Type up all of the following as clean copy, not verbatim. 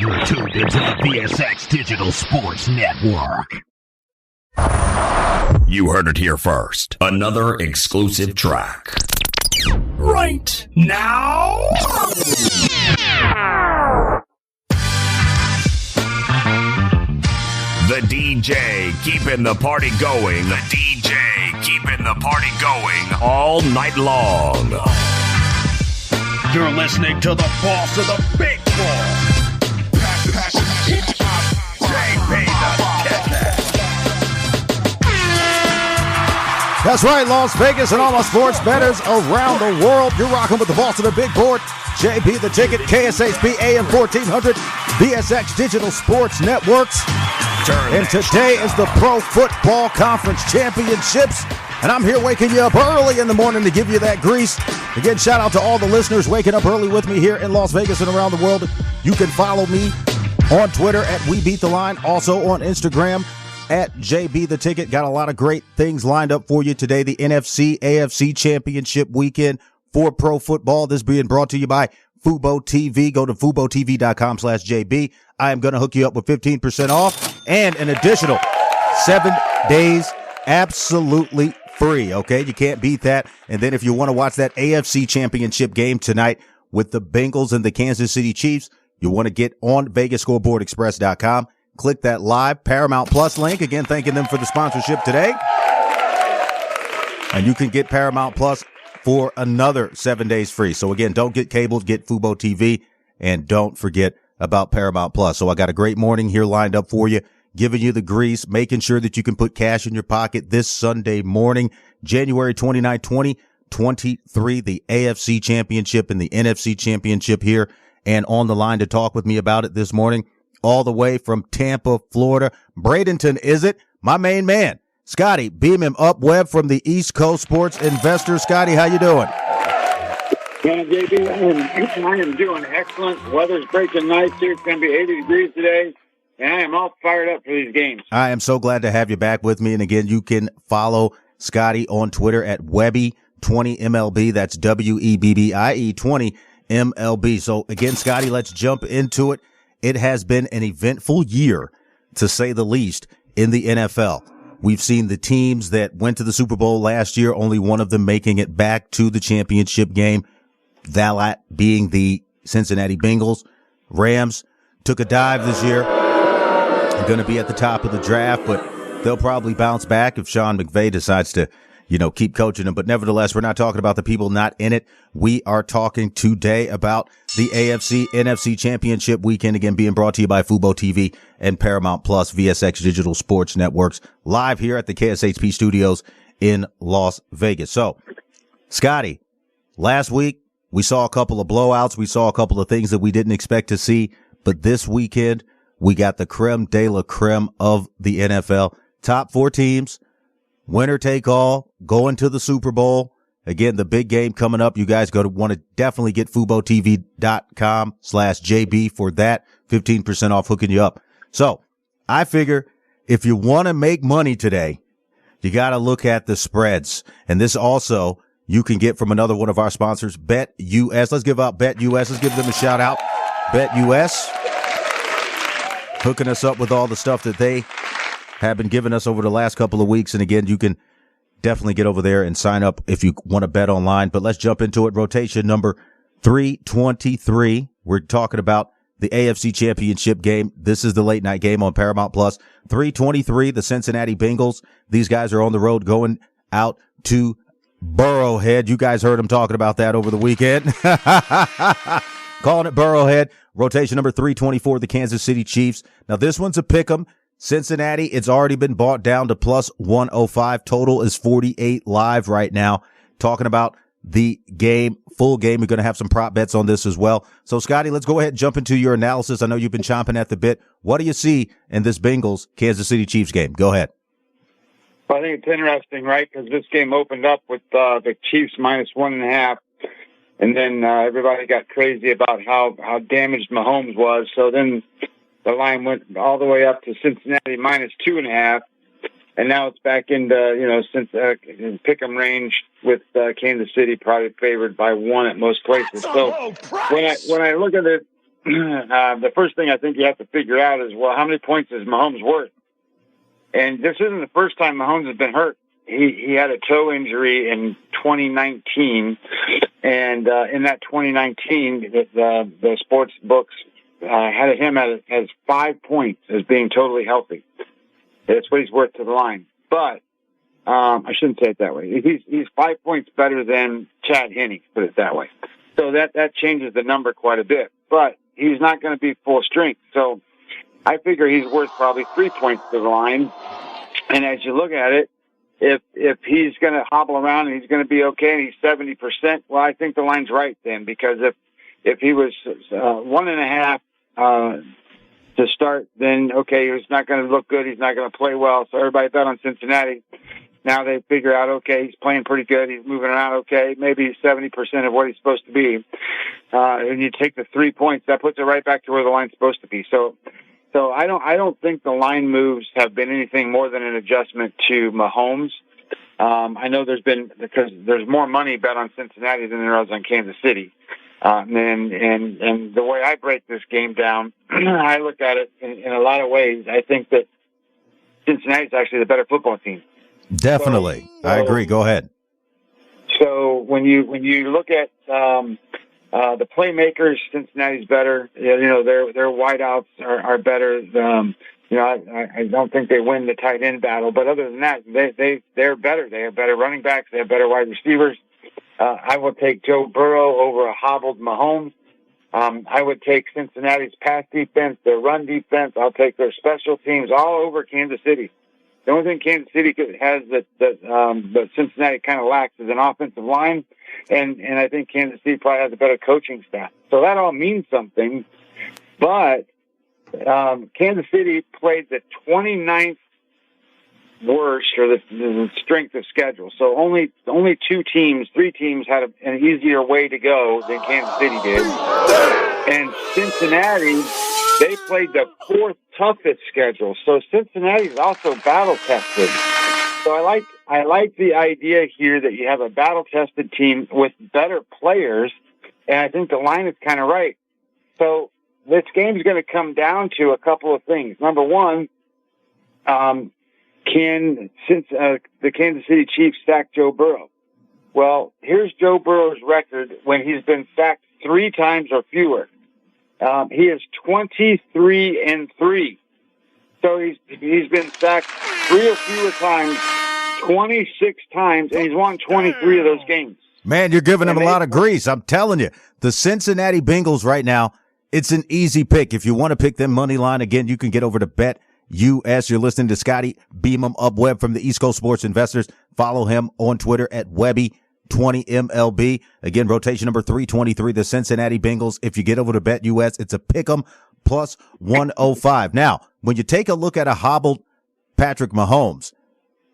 You're tuned into the VSX Digital Sports Network. You heard it here first. Another exclusive track. Right now. The DJ keeping the party going. The DJ keeping the party going all night long. You're listening to the boss of the big ball. JB the Ticket. That's right, Las Vegas and all my sports bettors around the world. You're rocking with the boss of the big board, JB the Ticket, KSHP AM1400, VSX Digital Sports Networks. And today is the Pro Football Conference Championships. And I'm here waking you up early in the morning to give you that grease. Again, shout out to all the listeners waking up early with me here in Las Vegas and around the world. You can follow me on Twitter at WeBeatTheLine, also on Instagram at JB the Ticket. Got a lot of great things lined up for you today. The NFC AFC Championship weekend for pro football. This being brought to you by Fubo TV. Go to FuboTV.com/JB. I am going to hook you up with 15% off and an additional 7 days absolutely free. Okay, you can't beat that. And then if you want to watch that AFC Championship game tonight with the Bengals and the Kansas City Chiefs, you want to get on VegasScoreboardExpress.com. Click that live Paramount Plus link. Again, thanking them for the sponsorship today. And you can get Paramount Plus for another 7 days free. So again, don't get cable, get Fubo TV, and don't forget about Paramount Plus. So I got a great morning here lined up for you, giving you the grease, making sure that you can put cash in your pocket this Sunday morning, January 29, 2023, the AFC Championship and the NFC Championship here. And on the line to talk with me about it this morning, all the way from Tampa, Florida, Bradenton, is it? My main man, Scotty, beam him up, Webb from the East Coast Sports Investor. Scotty, how you doing? Yeah, JB, I am doing excellent. Weather's breaking nice here. It's going to be 80 degrees today, and I am all fired up for these games. I am so glad to have you back with me. And again, you can follow Scotty on Twitter at Webby20MLB. That's WEBBIE 20MLB. So again, Scotty, let's jump into it. It has been an eventful year, to say the least, in the NFL. We've seen the teams that went to the Super Bowl last year, only one of them making it back to the championship game, that being the Cincinnati Bengals. Rams took a dive this year. They're going to be at the top of the draft, but they'll probably bounce back if Sean McVay decides to, keep coaching them. But nevertheless, we're not talking about the people not in it. We are talking today about the AFC NFC Championship weekend, again, being brought to you by Fubo TV and Paramount Plus VSX Digital Sports Networks, live here at the KSHP studios in Las Vegas. So, Scotty, last week we saw a couple of blowouts. We saw a couple of things that we didn't expect to see. But this weekend, we got the creme de la creme of the NFL. Top 4 teams, winner take all, going to the Super Bowl. Again, the big game coming up. You guys want to definitely get FuboTV.com/JB for that. 15% off, hooking you up. So I figure if you want to make money today, you got to look at the spreads. And this also you can get from another one of our sponsors, BetUS. Let's give out BetUS. Let's give them a shout out. BetUS, hooking us up with all the stuff that they have been giving us over the last couple of weeks. And again, you can definitely get over there and sign up if you want to bet online. But let's jump into it. Rotation number 323. We're talking about the AFC Championship game. This is the late night game on Paramount Plus. 323, the Cincinnati Bengals. These guys are on the road going out to Burrowhead. You guys heard him talking about that over the weekend. Calling it Burrowhead. Rotation number 324, the Kansas City Chiefs. Now, this one's a pick'em. Cincinnati, it's already been bought down to plus 105. Total is 48 live right now. Talking about the game, full game. We're going to have some prop bets on this as well. So, Scotty, let's go ahead and jump into your analysis. I know you've been chomping at the bit. What do you see in this Bengals Kansas City Chiefs game? Go ahead. Well, I think it's interesting, right? Because this game opened up with the Chiefs minus 1.5. And then everybody got crazy about how damaged Mahomes was. So then the line went all the way up to Cincinnati minus 2.5. And now it's back into, since pick'em range with Kansas City probably favored by 1 at most places. So when I look at it, the first thing I think you have to figure out is, well, how many points is Mahomes worth? And this isn't the first time Mahomes has been hurt. He had a toe injury in 2019, and in that 2019, the sports books had him as 5 points as being totally healthy. That's what he's worth to the line. But I shouldn't say it that way. He's 5 points better than Chad Henne, put it that way. So that changes the number quite a bit. But he's not going to be full strength. So I figure he's worth probably 3 points to the line. And as you look at it, if he's going to hobble around and he's going to be okay and he's 70%, well, I think the line's right then, because if he was 1.5 to start, then okay, he's not going to look good. He's not going to play well. So everybody bet on Cincinnati. Now they figure out, okay, he's playing pretty good. He's moving around okay. Maybe he's 70% of what he's supposed to be. And you take the 3 points, that puts it right back to where the line's supposed to be. So I don't think the line moves have been anything more than an adjustment to Mahomes. I know because there's more money bet on Cincinnati than there was on Kansas City. And the way I break this game down, I look at it in a lot of ways. I think that Cincinnati's actually the better football team. Definitely. So, I agree. Go ahead. So when you look at the playmakers, Cincinnati's better. Their wideouts are better. I don't think they win the tight end battle, but other than that, they're better. They have better running backs. They have better wide receivers. I will take Joe Burrow over a hobbled Mahomes. I would take Cincinnati's pass defense, their run defense. I'll take their special teams all over Kansas City. The only thing Kansas City has that Cincinnati kind of lacks is an offensive line, and I think Kansas City probably has a better coaching staff. So that all means something. But Kansas City played the 29th worst, or the strength of schedule. So only three teams had an easier way to go than Kansas City did. And Cincinnati, they played the fourth toughest schedule. So Cincinnati's also battle tested. So I like the idea here that you have a battle tested team with better players, and I think the line is kind of right. So this game's going to come down to a couple of things. Number one, since the Kansas City Chiefs sacked Joe Burrow? Well, here's Joe Burrow's record when he's been sacked 3 times or fewer. He is 23-3. So he's been sacked 3 or fewer times, 26 times, and he's won 23 of those games. Man, you're giving him a lot of grease. I'm telling you, the Cincinnati Bengals right now, it's an easy pick. If you want to pick them money line, again, you can get over to BetUS. You're listening to Scotty Beam 'em Up Webb from the East Coast Sports Investors. Follow him on Twitter at Webby20MLB. Again, rotation number 323, the Cincinnati Bengals. If you get over to BetUS, it's a pick 'em plus 105. Now, when you take a look at a hobbled Patrick Mahomes,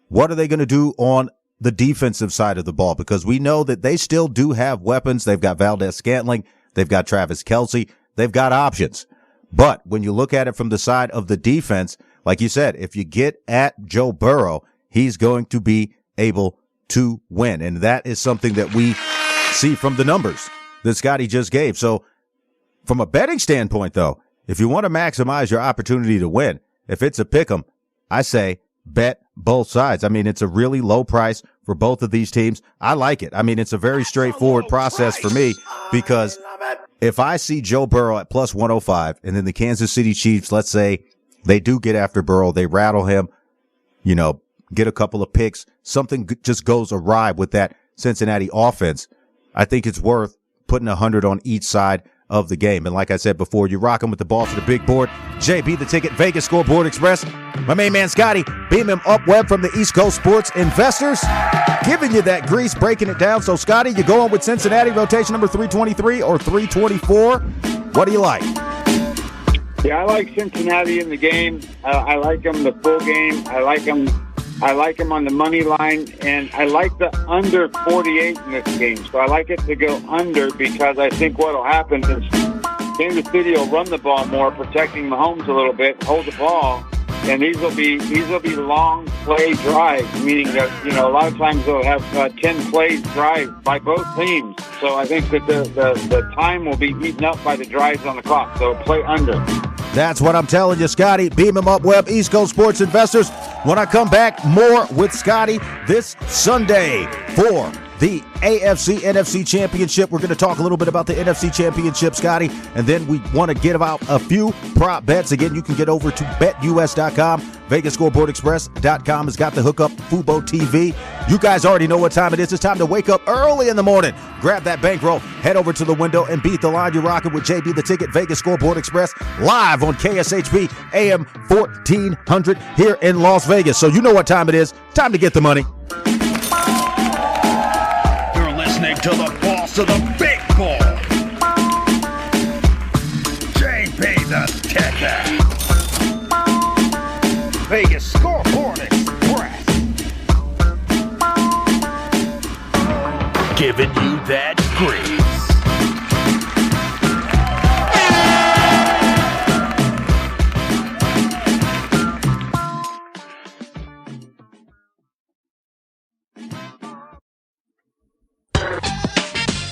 what are they going to do on the defensive side of the ball? Because we know that they still do have weapons. They've got Valdez-Scantling. They've got Travis Kelce. They've got options. But when you look at it from the side of the defense, like you said, if you get at Joe Burrow, he's going to be able to win. And that is something that we see from the numbers that Scotty just gave. So from a betting standpoint, though, if you want to maximize your opportunity to win, if it's a pick 'em, I say bet both sides. I mean, it's a really low price for both of these teams. I like it. I mean, it's a very straightforward process for me, because if I see Joe Burrow at plus 105 and then the Kansas City Chiefs, let's say they do get after Burrow, they rattle him, get a couple of picks, something just goes awry with that Cincinnati offense, I think it's worth putting 100 on each side of the game. And like I said before, you're rocking with the ball to the big board. JB the Ticket, Vegas Scoreboard Express. My main man Scotty, beam him up Webb from the East Coast Sports Investors, giving you that grease, breaking it down. So Scotty, you going with Cincinnati, rotation number 323 or 324? What do you like? Yeah, I like Cincinnati in the game. I like them the full game. I like them on the money line, and I like the under 48 in this game. So I like it to go under, because I think what will happen is Kansas City will run the ball more, protecting Mahomes a little bit, hold the ball, And these will be long play drives, meaning that, a lot of times they'll have 10 plays drives by both teams. So I think that the time will be eaten up by the drives on the clock. So play under. That's what I'm telling you, Scotty. Beam him up, Web, East Coast Sports Investors. When I come back, more with Scotty this Sunday for the AFC NFC Championship. We're going to talk a little bit about the NFC Championship, Scotty, and then we want to give out a few prop bets. Again, you can get over to betus.com. VegasScoreboardExpress.com has got the hookup Fubo TV. You guys already know what time it is. It's time to wake up early in the morning. Grab that bankroll, head over to the window, and beat the line. You're rocking with JB the Ticket, Vegas Scoreboard Express, live on KSHP AM1400 here in Las Vegas. So you know what time it is. Time to get the money. Listening to the boss of the big ball, JB the Ticket, Vegas Scoreboard Express, giving you that grease.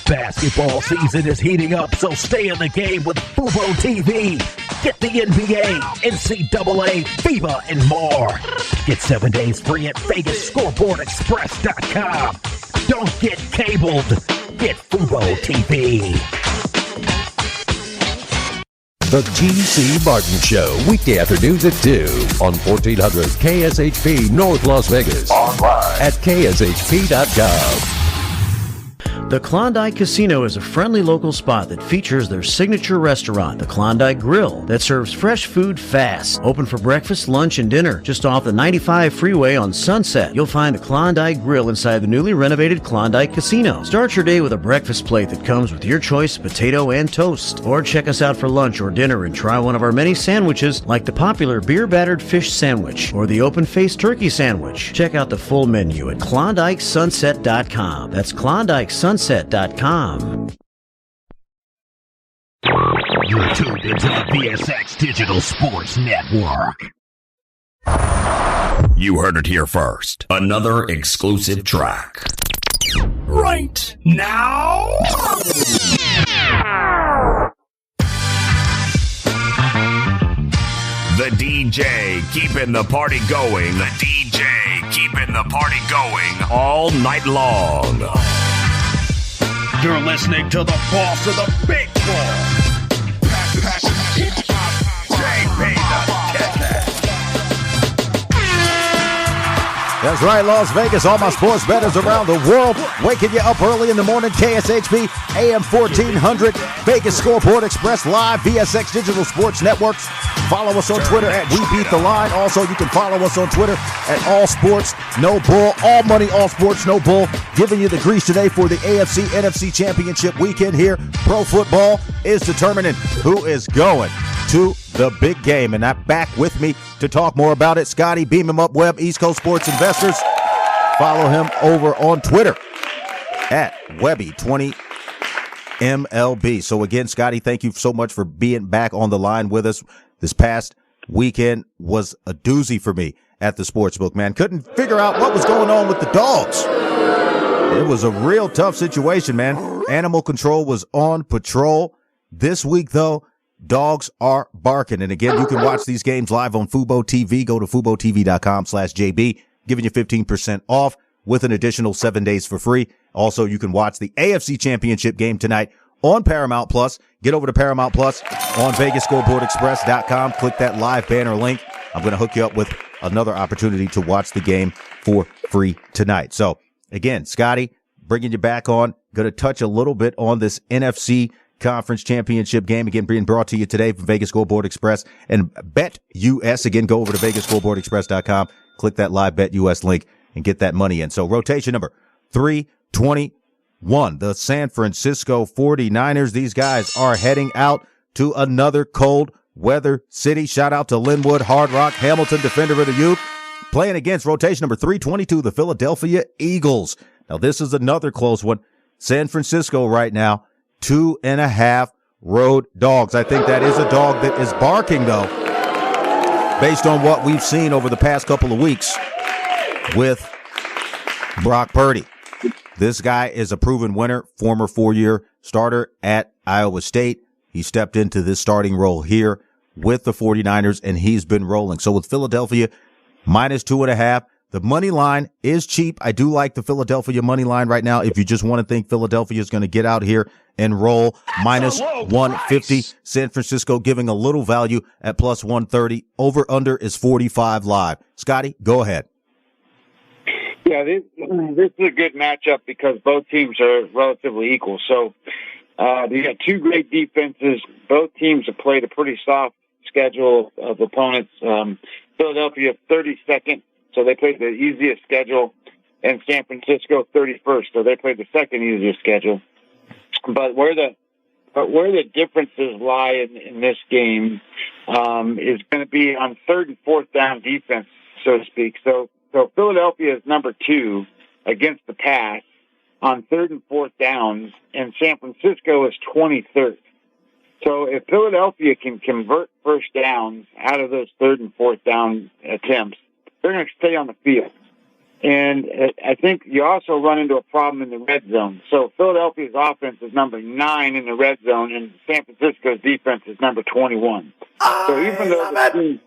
Basketball season is heating up, so stay in the game with Fubo TV. Get the NBA, NCAA, FIBA, and more. Get 7 days free at VegasScoreboardExpress.com. Don't get cabled. Get Fubo TV. The T.C. Martin Show, weekday afternoons at 2 on 1400 KSHP North Las Vegas. Online at KSHP.com. The Klondike Casino is a friendly local spot that features their signature restaurant, the Klondike Grill, that serves fresh food fast. Open for breakfast, lunch, and dinner just off the 95 freeway on Sunset. You'll find the Klondike Grill inside the newly renovated Klondike Casino. Start your day with a breakfast plate that comes with your choice of potato and toast. Or check us out for lunch or dinner and try one of our many sandwiches like the popular beer-battered fish sandwich or the open-faced turkey sandwich. Check out the full menu at KlondikeSunset.com. That's KlondikeSunset.com. You're tuned into the VSX Digital Sports Network. You heard it here first. Another exclusive track. Right now. The DJ keeping the party going. The DJ keeping the party going all night long. You're listening to the boss of the big ball. Passion, hip-hop, JB the Ticket. That's right, Las Vegas. All my sports bettors around the world. Waking you up early in the morning. KSHP AM1400. Vegas Scoreboard Express live. VSX Digital Sports Networks. Follow us on Twitter at We Beat the Line. Also, you can follow us on Twitter at All Sports No Bull. All money, all sports, no bull. Giving you the grease today for the AFC NFC Championship weekend here. Pro football is determining who is going to the big game. And I'm back with me to talk more about it. Scotty, beam him up, Web, East Coast Sports Investors. Follow him over on Twitter at Webby20MLB. So again, Scotty, thank you so much for being back on the line with us. This past weekend was a doozy for me at the sportsbook, man. Couldn't figure out what was going on with the dogs. It was a real tough situation, man. Animal control was on patrol. This week, though, dogs are barking. And again, you can watch these games live on Fubo TV. Go to FuboTV.com/JB, giving you 15% off with an additional 7 days for free. Also, you can watch the AFC Championship game tonight on Paramount Plus. Get over to Paramount Plus on VegasScoreboardExpress.com. Click that live banner link. I'm going to hook you up with another opportunity to watch the game for free tonight. So again, Scotty, bringing you back on, going to touch a little bit on this NFC Conference Championship game. Again, being brought to you today from Vegas Scoreboard Express and Bet US. Again, go over to VegasScoreboardExpress.com, click that live Bet US link and get that money in. So rotation number 321. The San Francisco 49ers. These guys are heading out to another cold weather city. Shout out to Linwood, Hard Rock, Hamilton, Defender of the Youth. Playing against rotation number 322, the Philadelphia Eagles. Now, this is another close one. San Francisco right now, 2.5 road dogs. I think that is a dog that is barking, though. based on what we've seen over the past couple of weeks with Brock Purdy. This guy is a proven winner, former 4-year starter at Iowa State. He stepped into this starting role here with the 49ers, and he's been rolling. So with Philadelphia, -2.5, the money line is cheap. I do like the Philadelphia money line right now. If you just want to think Philadelphia is going to get out here and roll, -150. San Francisco giving a little value at +130. Over under is 45 live. Scotty, go ahead. Yeah, this is a good matchup because both teams are relatively equal. So you got two great defenses. Both teams have played a pretty soft schedule of opponents. Philadelphia 32nd, so they played the easiest schedule, and San Francisco 31st, so they played the second easiest schedule. But where the differences lie in this game is going to be on third and fourth down defense, so to speak. So Philadelphia is number 2 against the pass on third and fourth downs, and San Francisco is 23rd. So if Philadelphia can convert first downs out of those third and fourth down attempts, they're going to stay on the field. And I think you also run into a problem in the red zone. So Philadelphia's offense is number 9 in the red zone, and San Francisco's defense is number 21. So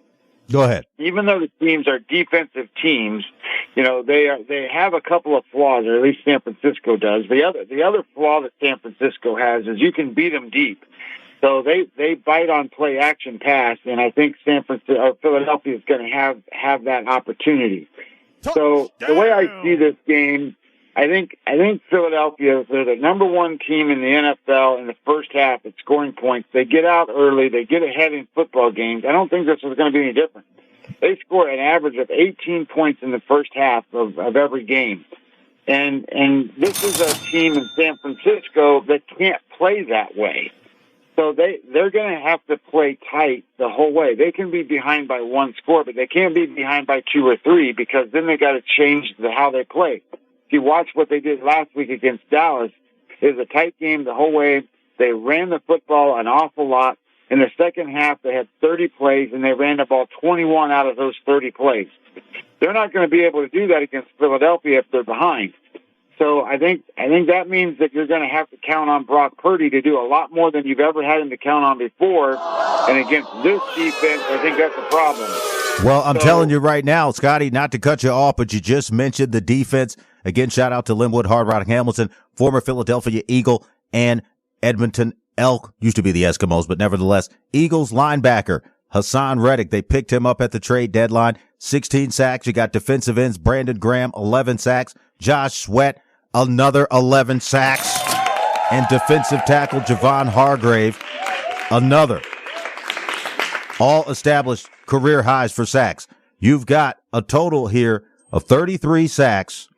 Go ahead. Even though the teams are defensive teams, they have a couple of flaws, or at least San Francisco does. The other flaw that San Francisco has is you can beat them deep. So they bite on play action pass, and I think Philadelphia is going to have that opportunity. So the way I see this game, I think Philadelphia, they're the number 1 team in the NFL in the first half at scoring points. They get out early. They get ahead in football games. I don't think this is going to be any different. They score an average of 18 points in the first half of every game. And this is a team in San Francisco that can't play that way. So they're going to have to play tight the whole way. They can be behind by 1 score, but they can't be behind by 2 or 3 because then they got to change how they play. If you watch what they did last week against Dallas, it was a tight game the whole way. They ran the football an awful lot. In the second half, they had 30 plays, and they ran the ball 21 out of those 30 plays. They're not going to be able to do that against Philadelphia if they're behind. So I think that means that you're going to have to count on Brock Purdy to do a lot more than you've ever had him to count on before. And against this defense, I think that's a problem. Well, I'm telling you right now, Scotty, not to cut you off, but you just mentioned the defense. Again, shout out to Linwood Hard Rock Hamilton, former Philadelphia Eagle and Edmonton Elk, used to be the Eskimos, but nevertheless, Eagles linebacker Hassan Reddick. They picked him up at the trade deadline. 16 sacks. You got defensive ends Brandon Graham, 11 sacks. Josh Sweat, another 11 sacks. And defensive tackle Javon Hargrave, another. All established career highs for sacks. You've got a total here of 33 sacks,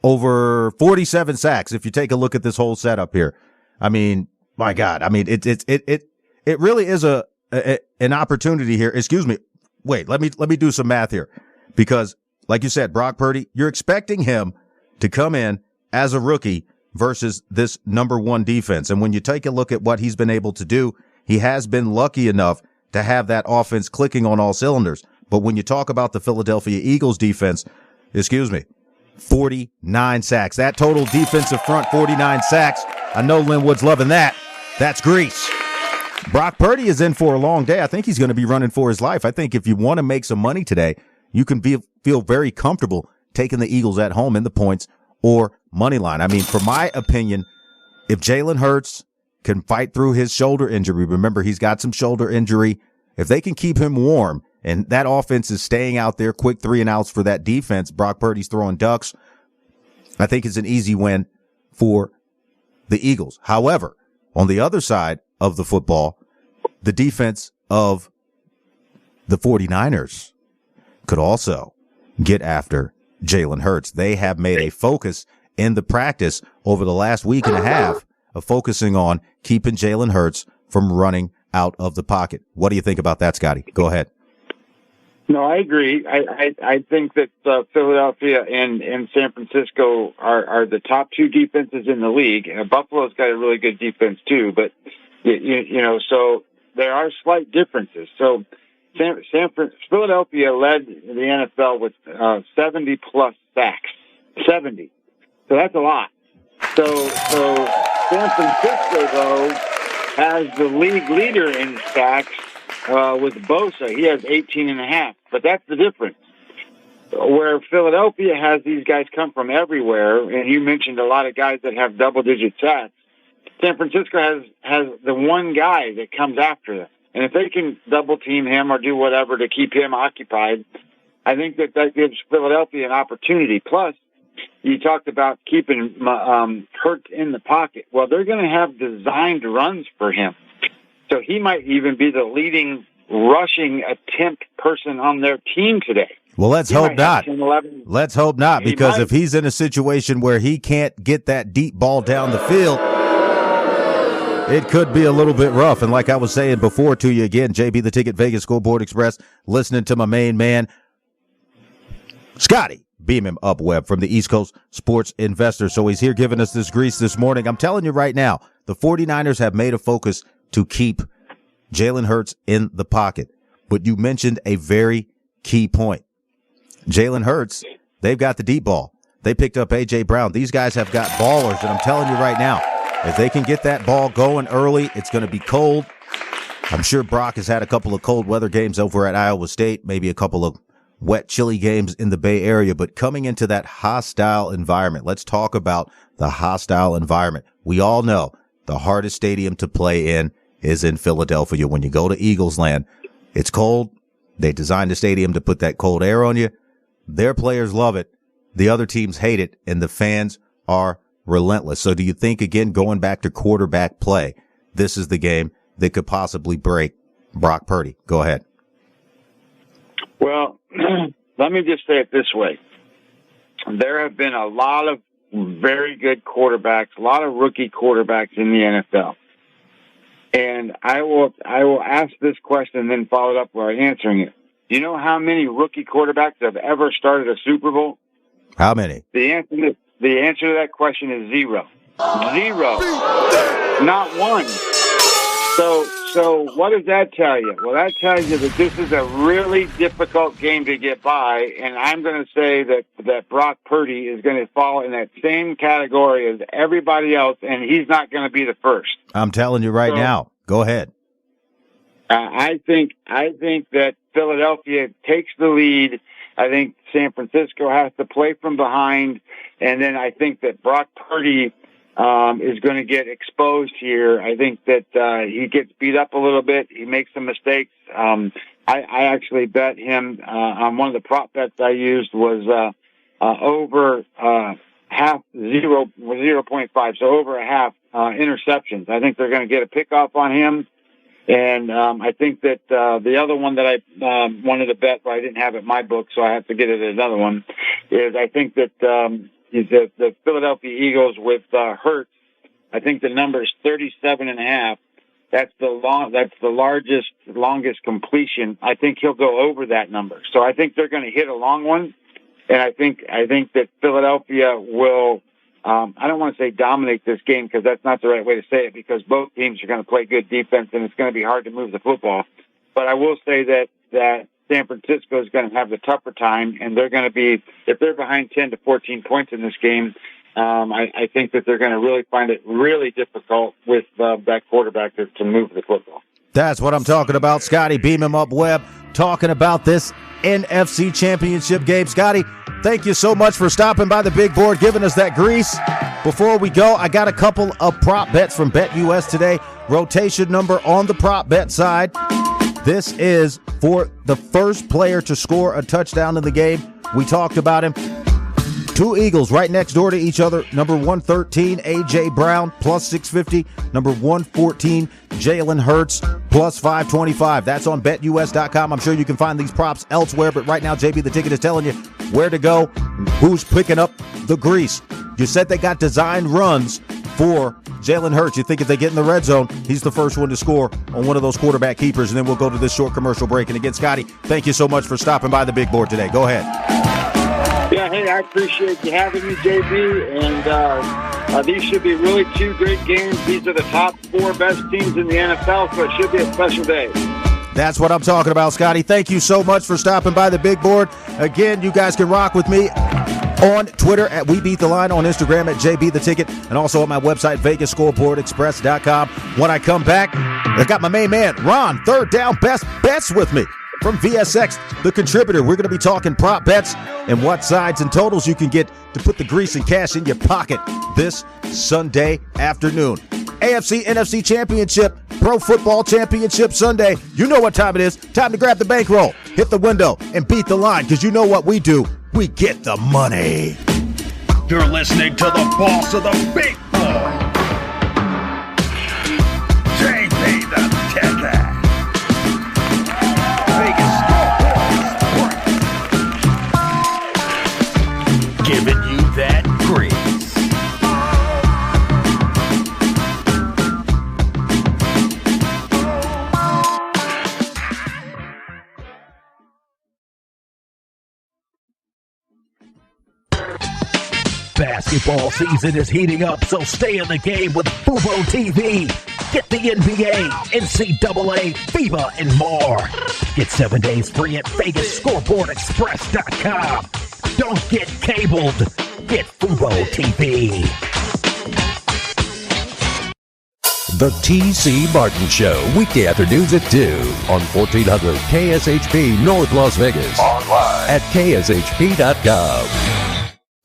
over 47 sacks if you take a look at this whole setup here. I mean, my God. I mean, it really is an opportunity here. Excuse me. Wait, let me do some math here, because like you said, Brock Purdy, you're expecting him to come in as a rookie versus this number 1 defense. And when you take a look at what he's been able to do, he has been lucky enough to have that offense clicking on all cylinders. But when you talk about the Philadelphia Eagles defense, 49 sacks. That total defensive front, 49 sacks. I know Linwood's loving that. That's grease. Brock Purdy is in for a long day. I think he's going to be running for his life. I think if you want to make some money today, you can feel very comfortable taking the Eagles at home in the points or money line. I mean, for my opinion, if Jalen Hurts can fight through his shoulder injury, remember he's got some shoulder injury, if they can keep him warm and that offense is staying out there, quick 3 and outs for that defense, Brock Purdy's throwing ducks, I think it's an easy win for the Eagles. However, on the other side of the football, the defense of the 49ers could also get after Jalen Hurts. They have made a focus in the practice over the last week and a half of focusing on keeping Jalen Hurts from running out of the pocket. What do you think about that, Scotty? Go ahead. No, I agree. I think that Philadelphia and San Francisco are the top 2 defenses in the league. And Buffalo's got a really good defense too, but so there are slight differences. So Philadelphia led the NFL with 70-plus sacks. 70. So that's a lot. So San Francisco, though, has the league leader in sacks with Bosa. He has 18.5. But that's the difference. Where Philadelphia has these guys come from everywhere, and you mentioned a lot of guys that have double-digit sacks, San Francisco has the one guy that comes after them. And if they can double-team him or do whatever to keep him occupied, I think that gives Philadelphia an opportunity. Plus, you talked about keeping Hurts in the pocket. Well, they're going to have designed runs for him. So he might even be the leading rushing attempt person on their team today. Well, let's hope not. Let's hope not, because if he's in a situation where he can't get that deep ball down the field, it could be a little bit rough. And like I was saying before to you again, JB the Ticket, Vegas Scoreboard Express, listening to my main man, Scotty, beam him up Webb from the East Coast Sports Investor. So he's here giving us this grease this morning. I'm telling you right now, the 49ers have made a focus to keep Jalen Hurts in the pocket. But you mentioned a very key point. Jalen Hurts, they've got the deep ball. They picked up A.J. Brown. These guys have got ballers, and I'm telling you right now, if they can get that ball going early, it's going to be cold. I'm sure Brock has had a couple of cold weather games over at Iowa State, maybe a couple of wet, chilly games in the Bay Area, but coming into that hostile environment, let's talk about the hostile environment. We all know the hardest stadium to play in is in Philadelphia. When you go to Eagles land, it's cold. They designed the stadium to put that cold air on you. Their players love it. The other teams hate it, and the fans are relentless. So do you think, again, going back to quarterback play, this is the game that could possibly break Brock Purdy? Go ahead. Well, let me just say it this way. There have been a lot of very good quarterbacks, a lot of rookie quarterbacks in the NFL. And I will ask this question and then follow it up by answering it. Do you know how many rookie quarterbacks have ever started a Super Bowl? How many? The answer to that question is zero. Zero. Not one. So what does that tell you? Well, that tells you that this is a really difficult game to get by, and I'm going to say that Brock Purdy is going to fall in that same category as everybody else, and he's not going to be the first. I'm telling you right now. Go ahead. I think that Philadelphia takes the lead. I think San Francisco has to play from behind, and then I think that Brock Purdy is going to get exposed here. I think that he gets beat up a little bit. He makes some mistakes. I actually bet him on one of the prop bets I used was over half 0.5, so over a half interceptions. I think they're going to get a pickoff on him. And I think that the other one that I wanted to bet, but I didn't have it in my book, so I have to get it at another one, is I think that the Philadelphia Eagles with Hurts, I think the number is 37.5. That's the longest completion. I think he'll go over that number. So I think they're going to hit a long one, and I think that Philadelphia will. I don't want to say dominate this game because that's not the right way to say it, because both teams are going to play good defense and it's going to be hard to move the football. But I will say that San Francisco is going to have the tougher time, and they're going to be, if they're behind 10 to 14 points in this game, I think that they're going to really find it really difficult with that quarterback to move the football. That's what I'm talking about. Scotty, beam him up, Webb, talking about this NFC Championship game. Scotty, thank you so much for stopping by the big board, giving us that grease. Before we go, I got a couple of prop bets from BetUS today. Rotation number on the prop bet side. This is for the first player to score a touchdown in the game. We talked about him. Two Eagles right next door to each other. Number 113, A.J. Brown, plus 650. Number 114, Jalen Hurts, plus 525. That's on BetUS.com. I'm sure you can find these props elsewhere, but right now, JB the Ticket is telling you where to go, who's picking up the grease. You said they got designed runs for Jalen Hurts. You think if they get in the red zone, he's the first one to score on one of those quarterback keepers, and then we'll go to this short commercial break. And again, Scotty, thank you so much for stopping by the big board today. Go ahead. Yeah, hey, I appreciate you having me, JB, and these should be really two great games. These are the top four best teams in the NFL, so it should be a special day. That's what I'm talking about, Scotty. Thank you so much for stopping by the big board. Again, you guys can rock with me on Twitter at We Beat the Line, on Instagram at JB the Ticket, and also on my website, VegasScoreboardExpress.com. When I come back, I got my main man, Ron, Third Down Best Bets with me from VSX, the contributor. We're going to be talking prop bets and what sides and totals you can get to put the grease and cash in your pocket this Sunday afternoon. AFC, NFC Championship, Pro Football Championship Sunday. You know what time it is. Time to grab the bankroll, hit the window, and beat the line, because you know what we do. We get the money. You're listening to the boss of the big boy, JB the Ticket. Vegas Scoreboard. Giving you that grease. Basketball season is heating up, so stay in the game with Fubo TV. Get the NBA, NCAA, FIBA, and more. Get 7 days free at VegasScoreboardExpress.com. Don't get cabled. Get Fubo TV. The T.C. Martin Show, weekday afternoons at 2 on 1400 KSHP North Las Vegas. Online at KSHP.com.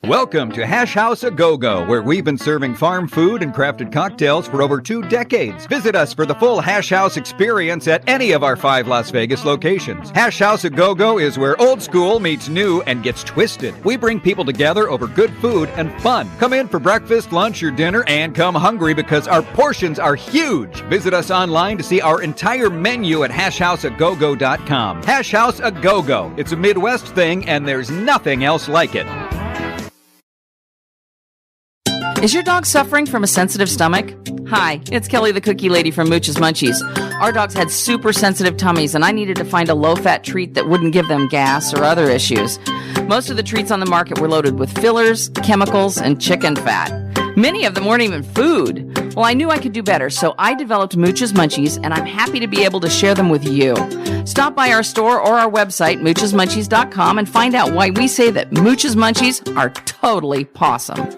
Welcome to Hash House A Go-Go, where we've been serving farm food and crafted cocktails for over 2 decades. Visit us for the full Hash House experience at any of our 5 Las Vegas locations. Hash House A Go-Go is where old school meets new and gets twisted. We bring people together over good food and fun. Come in for breakfast, lunch, or dinner, and come hungry because our portions are huge. Visit us online to see our entire menu at hashhouseagogo.com. Hash House A Go-Go. It's a Midwest thing, and there's nothing else like it. Is your dog suffering from a sensitive stomach? Hi, it's Kelly the Cookie Lady from Mooch's Munchies. Our dogs had super sensitive tummies, and I needed to find a low-fat treat that wouldn't give them gas or other issues. Most of the treats on the market were loaded with fillers, chemicals, and chicken fat. Many of them weren't even food. Well, I knew I could do better, so I developed Mooch's Munchies, and I'm happy to be able to share them with you. Stop by our store or our website, moochesmunchies.com, and find out why we say that Mooch's Munchies are totally pawsome.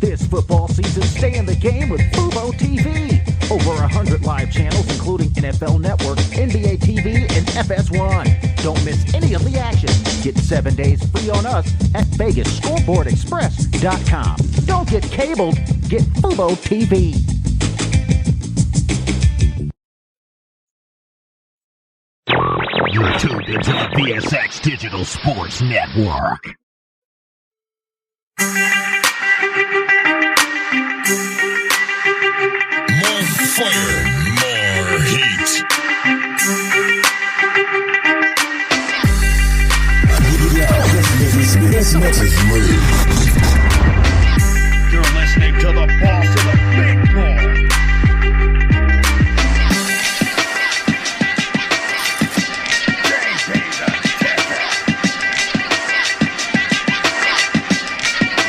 This football season, stay in the game with Fubo TV. Over 100 live channels, including NFL Network, NBA TV, and FS1. Don't miss any of the action. Get 7 days free on us at VegasScoreboardExpress.com. Don't get cabled. Get Fubo TV. You're tuned into the VSX Digital Sports Network. More fire, more heat. This is Move. You're listening to the boss of the big boy.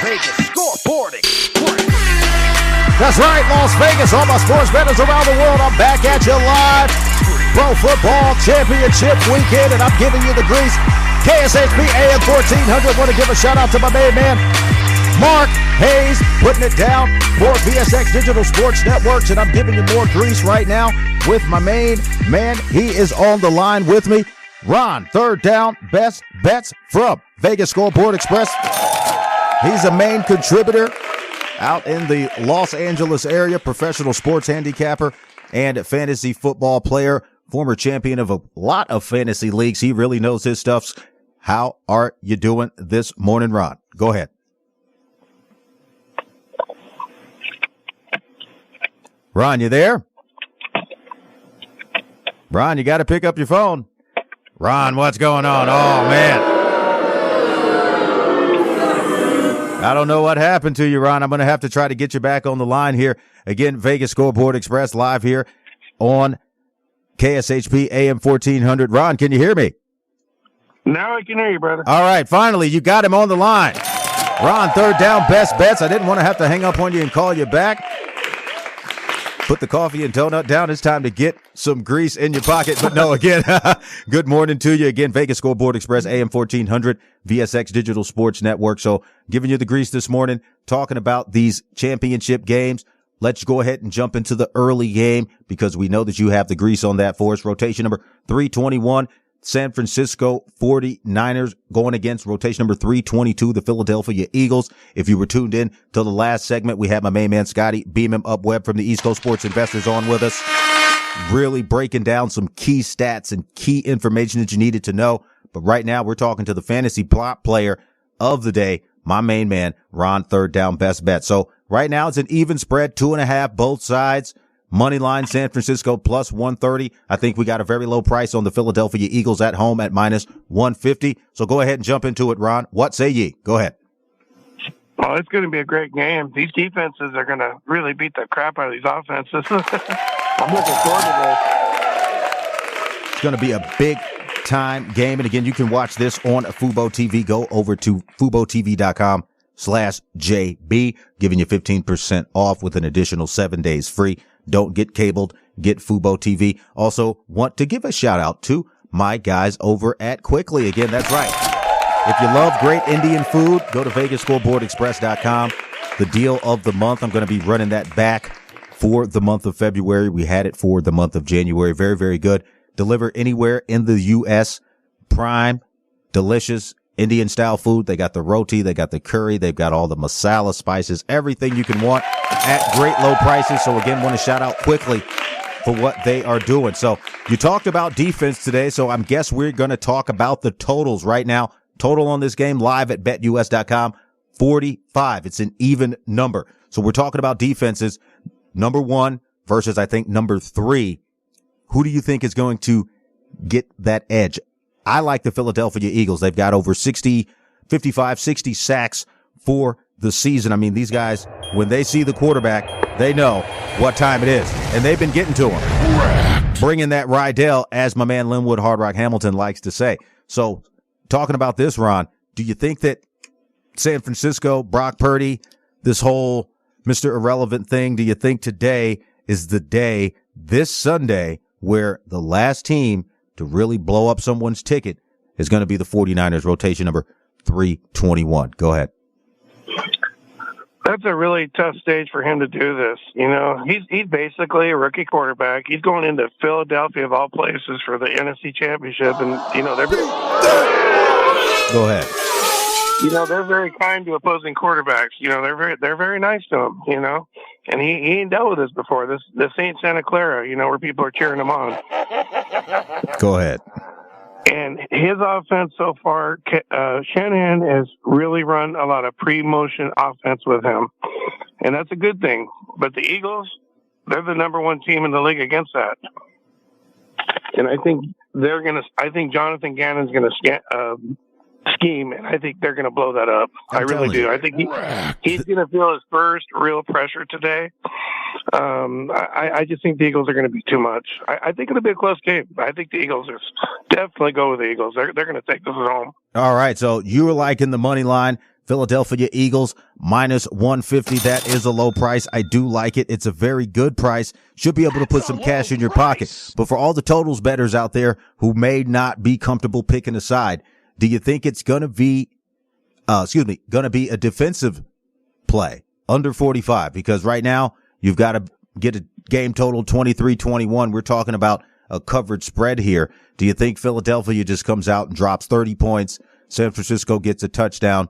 Vegas Scoreboard Express. That's right, Las Vegas. All my sports bettors around the world. I'm back at you live. Pro Football Championship weekend, and I'm giving you the grease. KSHP AM1400. Want to give a shout out to my main man, Mark Hayes, putting it down for VSX Digital Sports Networks, and I'm giving you more grease right now with my main man. He is on the line with me. Ron, Third Down Best Bets from Vegas Scoreboard Express. He's a main contributor out in the Los Angeles area, professional sports handicapper and fantasy football player, former champion of a lot of fantasy leagues. He really knows his stuff. How are you doing this morning, Ron? Go ahead. Ron, you there? Ron, you got to pick up your phone. Ron, what's going on? Oh, man. I don't know what happened to you, Ron. I'm going to have to try to get you back on the line here. Again, Vegas Scoreboard Express live here on KSHP AM1400. Ron, can you hear me? Now I can hear you, brother. All right, finally, you got him on the line. Ron, Third Down Best Bets. I didn't want to have to hang up on you and call you back. put the coffee and donut down. It's time to get some grease in your pocket. But no, again, good morning to you. Again, Vegas Scoreboard Express, AM1400, VSX Digital Sports Network. So giving you the grease this morning, talking about these championship games. Let's go ahead and jump into the early game because we know that you have the grease on that for us. Rotation number 321, San Francisco 49ers going against rotation number 322, the Philadelphia Eagles. If you were tuned in to the last segment, we had my main man Scotty Beam him up Webb from the East Coast Sports Investors on with us, really breaking down some key stats and key information that you needed to know. But right now we're talking to the fantasy plot player of the day, my main man, Ron, third down best bet. So right now it's an even spread, 2.5, both sides. Money line, San Francisco plus 130. I think we got a very low price on the Philadelphia Eagles at home at minus 150. So go ahead and jump into it, Ron. What say ye? Go ahead. Well, it's going to be a great game. These defenses are going to really beat the crap out of these offenses. I'm looking forward to this. It's going to be a big time game. And again, you can watch this on Fubo TV. Go over to FuboTV.com/JB, giving you 15% off with an additional 7 days free. Don't get cabled, get Fubo TV. Also want to give a shout out to my guys over at Quickly. Again, that's right. If you love great Indian food, go to VegasScoreboardExpress.com. The deal of the month, I'm going to be running that back for the month of February. We had it for the month of January. Very, very good. Deliver anywhere in the U.S. Prime, delicious Indian style food. They got the roti, they got the curry, they've got all the masala spices, everything you can want at great low prices. So again, want to shout out Quickly for what they are doing. So you talked about defense today, so I guess we're going to talk about the totals right now. Total on this game live at betus.com, 45. It's an even number. So we're talking about defenses, number 1 versus I think number 3. Who do you think is going to get that edge? I like the Philadelphia Eagles. They've got over 60 sacks for the season. I mean, these guys, when they see the quarterback, they know what time it is. And they've been getting to him. Bringing that Rydell, as my man Linwood Hard Rock Hamilton likes to say. So, talking about this, Ron, do you think that San Francisco, Brock Purdy, this whole Mr. Irrelevant thing, do you think today is the day, this Sunday, where the last team to really blow up someone's ticket is going to be the 49ers, rotation number 321. Go ahead. That's a really tough stage for him to do this. You know, he's basically a rookie quarterback. He's going into Philadelphia of all places for the NFC Championship, and you know Go ahead. You know, they're very kind to opposing quarterbacks. You know, they're very nice to him. You know, and he ain't dealt with this before. This ain't Santa Clara. You know, where people are cheering him on. Go ahead. And his offense so far, Shanahan has really run a lot of pre-motion offense with him. And that's a good thing. But the Eagles, they're the number 1 team in the league against that. And I think Jonathan Gannon's going to scheme, and I think they're going to blow that up. I really do. I think he's going to feel his first real pressure today. I just think the Eagles are going to be too much. I think it'll be a close game. I think the Eagles definitely go with the Eagles. They're going to take this at home. All right, so you were liking the money line, Philadelphia Eagles minus 150. That is a low price. I do like it. It's a very good price. Should be able to put some cash in your pocket. But for all the totals bettors out there who may not be comfortable picking a side, do you think it's going to be, going to be a defensive play under 45? Because right now you've got to get a game total 23-21. We're talking about a covered spread here. Do you think Philadelphia just comes out and drops 30 points? San Francisco gets a touchdown,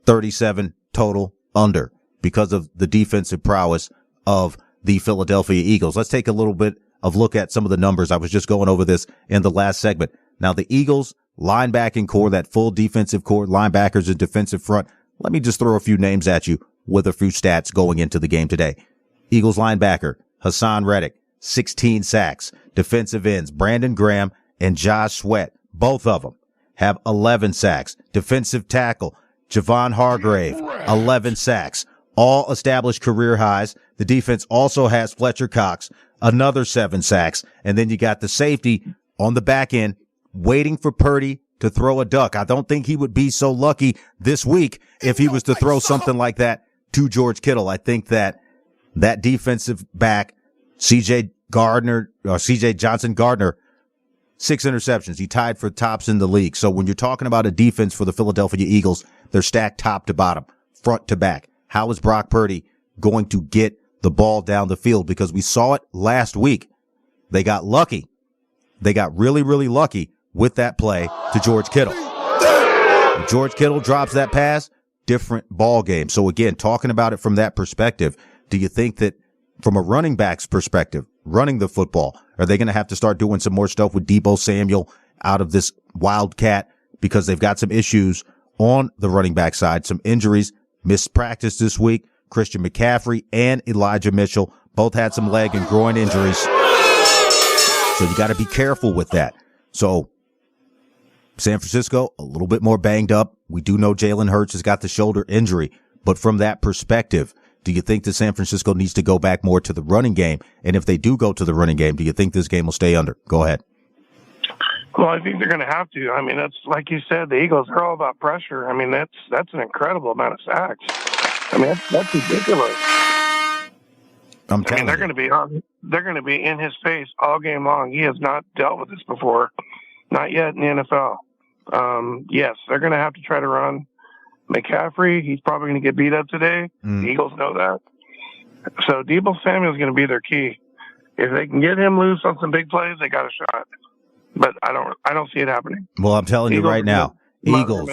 37 total under because of the defensive prowess of the Philadelphia Eagles. Let's take a little bit of look at some of the numbers. I was just going over this in the last segment. Now the Eagles linebacking core, that full defensive core, linebackers and defensive front. Let me just throw a few names at you with a few stats going into the game today. Eagles linebacker, Hassan Reddick, 16 sacks. Defensive ends, Brandon Graham and Josh Sweat, both of them have 11 sacks. Defensive tackle, Javon Hargrave, 11 sacks. All established career highs. The defense also has Fletcher Cox, another 7 sacks. And then you got the safety on the back end, waiting for Purdy to throw a duck. I don't think he would be so lucky this week if he was to throw something like that to George Kittle. I think that defensive back CJ Johnson Gardner, 6 interceptions. He tied for tops in the league. So when you're talking about a defense for the Philadelphia Eagles, they're stacked top to bottom, front to back. How is Brock Purdy going to get the ball down the field? Because we saw it last week. They got lucky. They got really, really lucky with that play to George Kittle. If George Kittle drops that pass, different ball game. So again, talking about it from that perspective, do you think that from a running back's perspective, running the football, are they going to have to start doing some more stuff with Deebo Samuel out of this Wildcat because they've got some issues on the running back side, some injuries, missed practice this week. Christian McCaffrey and Elijah Mitchell both had some leg and groin injuries. So you got to be careful with that. So San Francisco, a little bit more banged up. We do know Jalen Hurts has got the shoulder injury, but from that perspective, do you think that San Francisco needs to go back more to the running game? And if they do go to the running game, do you think this game will stay under? Go ahead. Well, I think they're going to have to. I mean, that's like you said, the Eagles are all about pressure. I mean, that's an incredible amount of sacks. I mean, that's ridiculous. They're going to be in his face all game long. He has not dealt with this before, not yet in the NFL. Yes, they're going to have to try to run. McCaffrey, he's probably going to get beat up today. The Eagles know that. So Deebo Samuel is going to be their key. If they can get him loose on some big plays, they got a shot. But I don't see it happening. Well, I'm telling you right now, Eagles.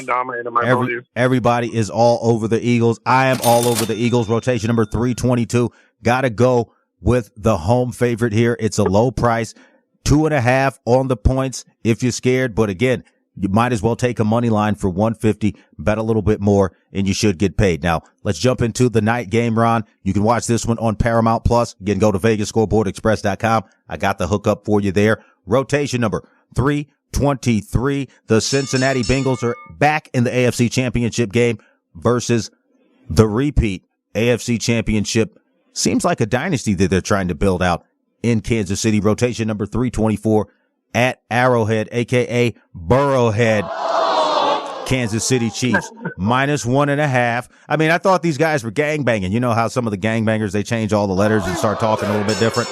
Everybody is all over the Eagles. I am all over the Eagles. Rotation number 322. Got to go with the home favorite here. It's a low price, 2.5 on the points if you're scared. But again, you might as well take a money line for 150, bet a little bit more, and you should get paid. Now, let's jump into the night game, Ron. You can watch this one on Paramount Plus. Again, go to VegasScoreboardExpress.com. I got the hookup for you there. Rotation number 323. The Cincinnati Bengals are back in the AFC Championship game versus the repeat AFC Championship. Seems like a dynasty that they're trying to build out in Kansas City. Rotation number 324 at Arrowhead, a.k.a. Burrowhead. Kansas City Chiefs, -1.5. I mean, I thought these guys were gangbanging. You know how some of the gangbangers, they change all the letters and start talking a little bit different?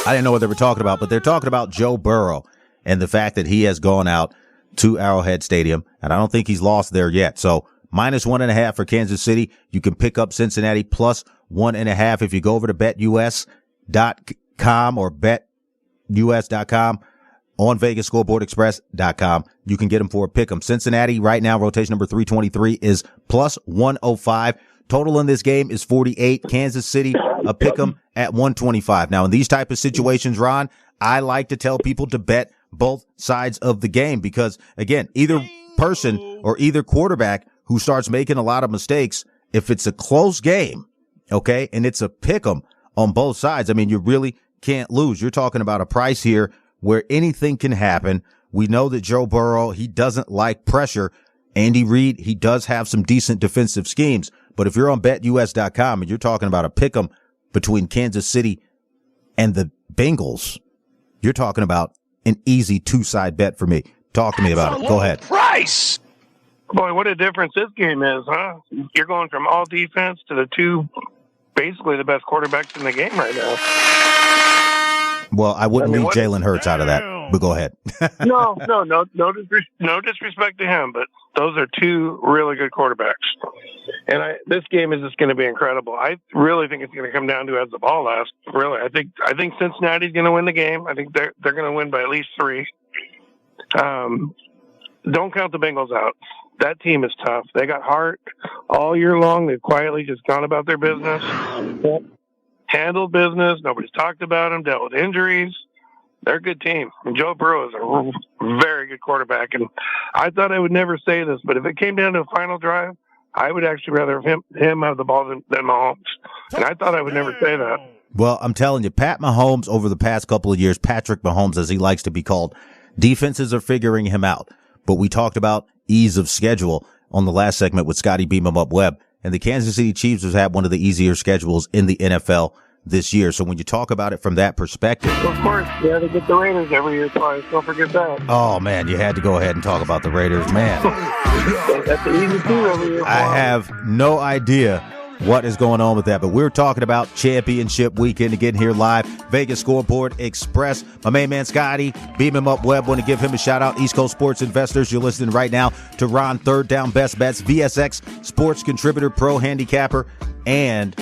I didn't know what they were talking about, but they're talking about Joe Burrow and the fact that he has gone out to Arrowhead Stadium, and I don't think he's lost there yet. So -1.5 for Kansas City. You can pick up Cincinnati +1.5 if you go over to betus.com or betus.com on VegasScoreboardExpress.com. You can get them for a pick 'em. Cincinnati right now, rotation number 323 is +105. Total in this game is 48. Kansas City, a pick 'em at 125. Now, in these type of situations, Ron, I like to tell people to bet both sides of the game because, again, either person or either quarterback who starts making a lot of mistakes, if it's a close game, okay, and it's a pick 'em on both sides, I mean, you really can't lose. You're talking about a price here where anything can happen. We know that Joe Burrow, he doesn't like pressure. Andy Reid, he does have some decent defensive schemes. But if you're on betus.com and you're talking about a pick 'em between Kansas City and the Bengals, you're talking about an easy two-side bet for me. Talk to me about it. Go ahead. Price! Boy, what a difference this game is, huh? You're going from all defense to the two, basically the best quarterbacks in the game right now. Well, I wouldn't leave Jalen Hurts out of that, but go ahead. No disrespect to him, but those are two really good quarterbacks. And this game is just going to be incredible. I really think it's going to come down to as the ball lasts. Really, I think Cincinnati's going to win the game. I think they're going to win by at least 3. Don't count the Bengals out. That team is tough. They got heart all year long. They've quietly just gone about their business, handled business. Nobody's talked about them, dealt with injuries. They're a good team. And Joe Burrow is a very good quarterback. And I thought I would never say this, but if it came down to a final drive, I would actually rather have him have the ball than Mahomes. And I thought I would never say that. Well, I'm telling you, Pat Mahomes over the past couple of years, Patrick Mahomes, as he likes to be called, defenses are figuring him out. But we talked about ease of schedule on the last segment with Scotty Beam 'em Up Webb. And the Kansas City Chiefs have had one of the easier schedules in the NFL this year. So when you talk about it from that perspective. Of course, yeah, they get the Raiders every year twice. Don't forget that. Oh, man, you had to go ahead and talk about the Raiders, man. That's the easy two every year. I have no idea what is going on with that. But we're talking about championship weekend again here live. Vegas Scoreboard Express. My main man Scotty, beam him up web. Want to give him a shout out. East Coast Sports Investors. You're listening right now to Ron, Third Down Best Bets, VSX Sports Contributor, Pro Handicapper, and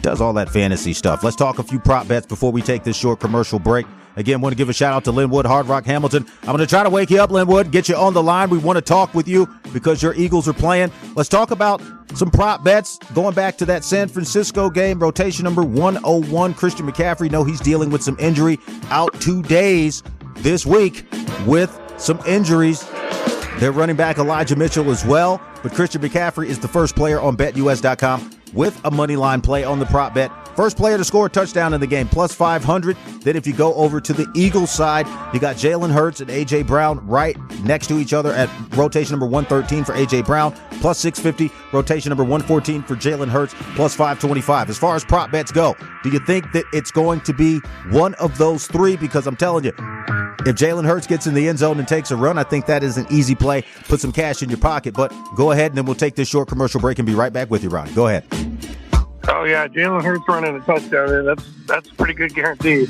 does all that fantasy stuff. Let's talk a few prop bets before we take this short commercial break. Again, want to give a shout out to Linwood, Hard Rock, Hamilton. I'm going to try to wake you up, Linwood, get you on the line. We want to talk with you because your Eagles are playing. Let's talk about some prop bets. Going back to that San Francisco game, rotation number 101, Christian McCaffrey. No, he's dealing with some injury. Out 2 days this week with some injuries. They're running back Elijah Mitchell as well, but Christian McCaffrey is the first player on BetUS.com with a money line play on the prop bet. First player to score a touchdown in the game, plus 500. Then if you go over to the Eagles side, you got Jalen Hurts and A.J. Brown right next to each other at rotation number 113 for A.J. Brown, plus 650. Rotation number 114 for Jalen Hurts, plus 525. As far as prop bets go, do you think that it's going to be one of those three? Because I'm telling you, if Jalen Hurts gets in the end zone and takes a run, I think that is an easy play. Put some cash in your pocket. But go ahead, and then we'll take this short commercial break and be right back with you, Ron. Go ahead. Oh, yeah, Jalen Hurts running a touchdown. That's a pretty good guarantee.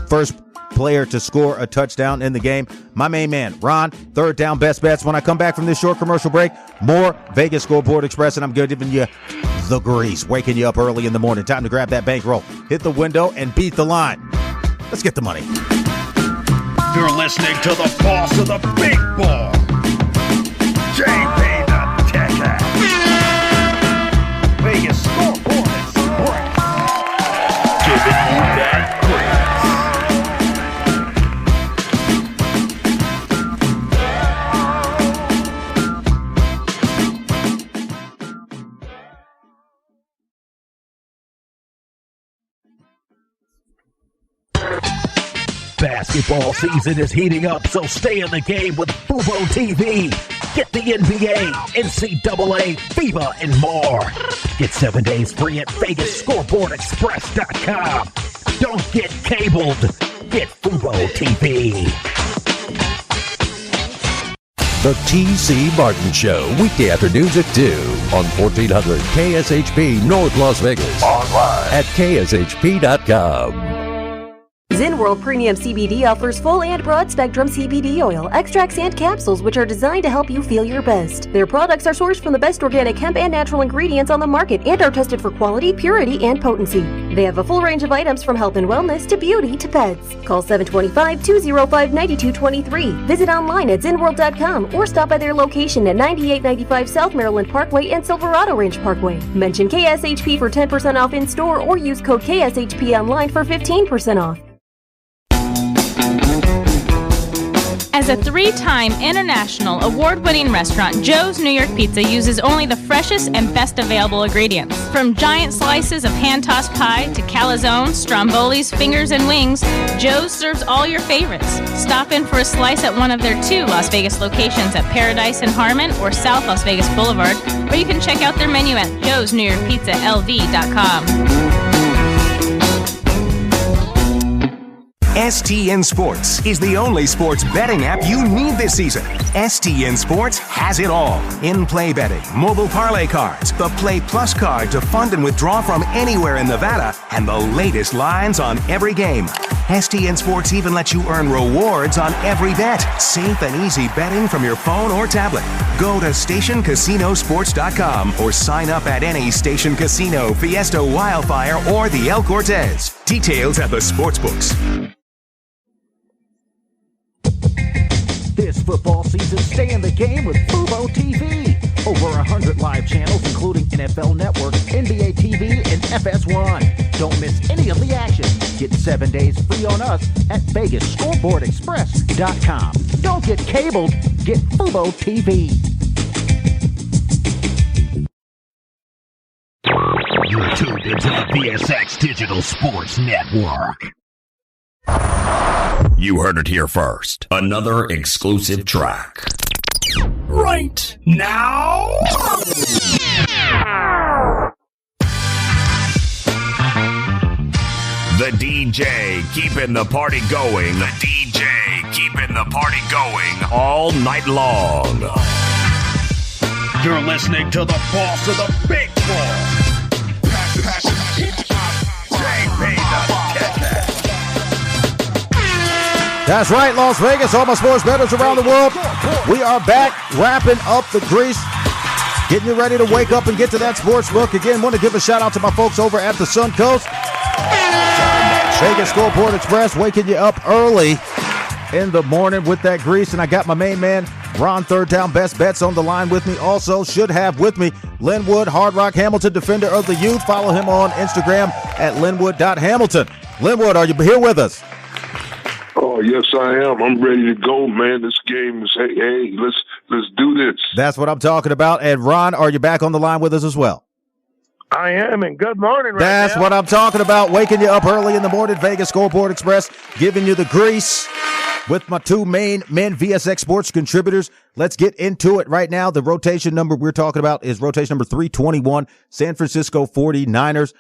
First player to score a touchdown in the game. My main man, Ron, Third Down Best Bets. When I come back from this short commercial break, more Vegas Scoreboard Express, and I'm giving you the grease, waking you up early in the morning. Time to grab that bankroll, hit the window, and beat the line. Let's get the money. You're listening to the boss of the big ball, JP the Tech. Vegas Scoreboard Express. Giving you that Basketball season is heating up, so stay in the game with Fubo TV. Get the NBA, NCAA, FIBA, and more. Get 7 days free at VegasScoreboardExpress.com. Don't get cabled. Get Fubo TV. The T.C. Martin Show, weekday afternoons at 2 on 1400 KSHP North Las Vegas. Online at KSHP.com. Zen World Premium CBD offers full and broad spectrum CBD oil, extracts, and capsules which are designed to help you feel your best. Their products are sourced from the best organic hemp and natural ingredients on the market and are tested for quality, purity, and potency. They have a full range of items from health and wellness to beauty to pets. Call 725-205-9223. Visit online at zenworld.com or stop by their location at 9895 South Maryland Parkway and Silverado Ranch Parkway. Mention KSHP for 10% off in store or use code KSHP online for 15% off. As a 3-time international award-winning restaurant, Joe's New York Pizza uses only the freshest and best available ingredients. From giant slices of hand-tossed pie to calzone, strombolis, fingers, and wings, Joe's serves all your favorites. Stop in for a slice at one of their 2 Las Vegas locations at Paradise and Harmon or South Las Vegas Boulevard, or you can check out their menu at joesnewyorkpizzalv.com. STN Sports is the only sports betting app you need this season. STN Sports has it all. In-play betting, mobile parlay cards, the Play Plus card to fund and withdraw from anywhere in Nevada, and the latest lines on every game. STN Sports even lets you earn rewards on every bet. Safe and easy betting from your phone or tablet. Go to StationCasinoSports.com or sign up at any Station Casino, Fiesta Wildfire, or the El Cortez. Details at the sportsbooks. This football season, stay in the game with Fubo TV. Over 100 live channels, including NFL Network, NBA TV, and FS1. Don't miss any of the action. Get 7 days free on us at VegasScoreboardExpress.com. Don't get cabled. Get Fubo TV. You're tuned into the VSX Digital Sports Network. You heard it here first. Another exclusive track. Right now. The DJ keeping the party going. The DJ keeping the party going all night long. You're listening to the boss of the big ball. That's right, Las Vegas. All my sports bettors around the world. We are back wrapping up the grease, getting you ready to wake up and get to that sports book. Again, want to give a shout out to my folks over at the Suncoast. Vegas Scoreboard Express, waking you up early in the morning with that grease. And I got my main man, Ron Third Down Best Bets, on the line with me. Also should have with me Linwood Hard Rock Hamilton, defender of the youth. Follow him on Instagram at linwood.hamilton. Linwood, are you here with us? Oh, yes, I am. I'm ready to go, man. This game is, hey, let's do this. That's what I'm talking about. And Ron, are you back on the line with us as well? I am, and good morning right That's now. what I'm talking about. Waking you up early in the morning. Vegas Scoreboard Express, giving you the grease with my two main men VSX Sports contributors. Let's get into it right now. The rotation number we're talking about is rotation number 321, San Francisco 49ers.